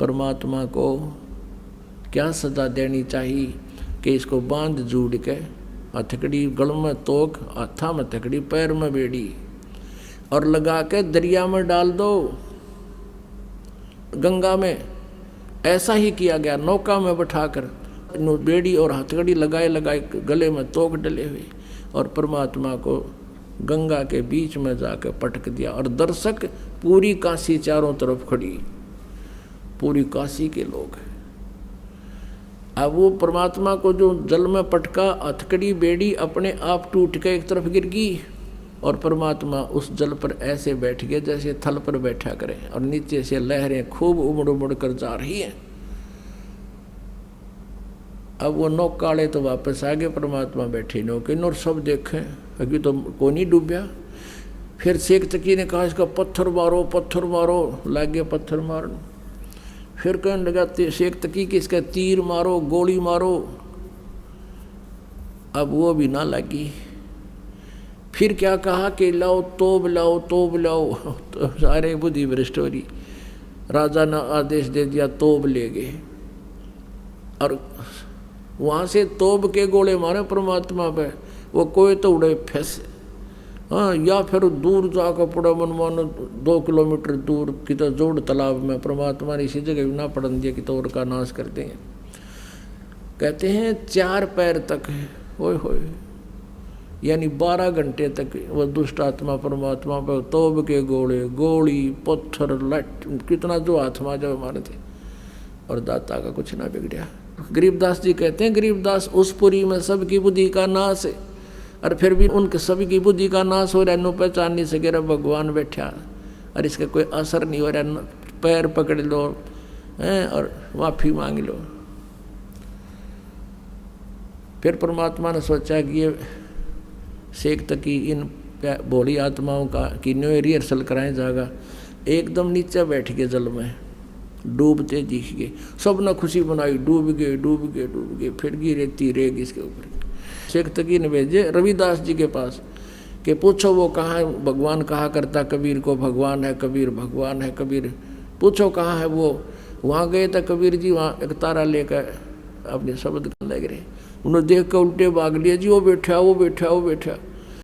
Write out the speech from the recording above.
परमात्मा को क्या सजा देनी चाहिए कि इसको बांध जोड़ के हथकड़ी गल में तोक, हाथा में हथकड़ी, पैर में बेड़ी और लगा के दरिया में डाल दो, गंगा में। ऐसा ही किया गया, नौका में बैठाकर बेड़ी और हथकड़ी लगाए लगाए गले में तोक डले हुए और परमात्मा को गंगा के बीच में जाकर पटक दिया। और दर्शक पूरी काशी चारों तरफ खड़ी, पूरी काशी के लोग। अब वो परमात्मा को जो जल में पटका, हथकड़ी बेड़ी अपने आप टूट के एक तरफ गिर गई और परमात्मा उस जल पर ऐसे बैठ गए जैसे थल पर बैठा करें, और नीचे से लहरें खूब उमड़ उमड़ कर जा रही हैं। अब वो नौकाले तो वापस आ गए, परमात्मा बैठे नौके और सब देखें, अभी तो को नहीं डूबया। फिर शेख तकी ने कहा इसका पत्थर मारो, पत्थर मारो, लग गया पत्थर मारन। फिर कहने लगा शेख तकी कि इसका तीर मारो, गोली मारो। अब वो भी ना लगी। फिर क्या कहा कि लाओ तोब लाओ, तोब लाओ। तो सारे बुद्धि भ्रष्ट हो रही। राजा ने आदेश दे दिया, तोब ले गए और वहाँ से तोब के गोले मारे परमात्मा पे। वो कोई तो उड़े फंसे, हाँ, या फिर दूर जाकर पड़ा मनमानो 2 किलोमीटर दूर की तो जोड़ तालाब में। परमात्मा ने इसी जगह भी ना पड़न दिया कि तो और का नाश कर देंगे। कहते हैं 4 पैर तक है, होए होए, यानी 12 घंटे तक वो दुष्ट आत्मा परमात्मा पर तोब के गोले, गोली, पत्थर, लट, कितना जो आत्मा जब मारे थे, और दाता का कुछ ना बिगड़ा। गरीबदास जी कहते हैं, गरीबदास उस पुरी में सबकी बुद्धि का नाश है, और फिर भी उनके सभी की बुद्धि का नाश हो रहा है। नो पहचान नहीं सके रहा भगवान बैठा, और इसका कोई असर नहीं हो रहा। पैर पकड़ लो हैं और माफी मांग लो। फिर परमात्मा ने सोचा कि ये शेख तकी इन भोली आत्माओं का कि न्यू रिहर्सल कराएं जाएगा। एकदम नीचे बैठ गए जल में, डूबते दिख गए। सब ने खुशी बनाई, डूब गए, डूब गए, डूब गए। फिर गिरती रेग इसके ऊपर। शेख तकी ने भेजे रविदास जी के पास कि पूछो वो कहाँ है, भगवान कहा करता कबीर को भगवान है, कबीर भगवान है, कबीर पूछो कहाँ है वो। वहाँ गए तो कबीर जी वहाँ एक तारा लेकर अपने शब्द लग रहे। उन्होंने देख कर उल्टे भाग लिया, जी वो बैठा, वो बैठा, वो बैठा।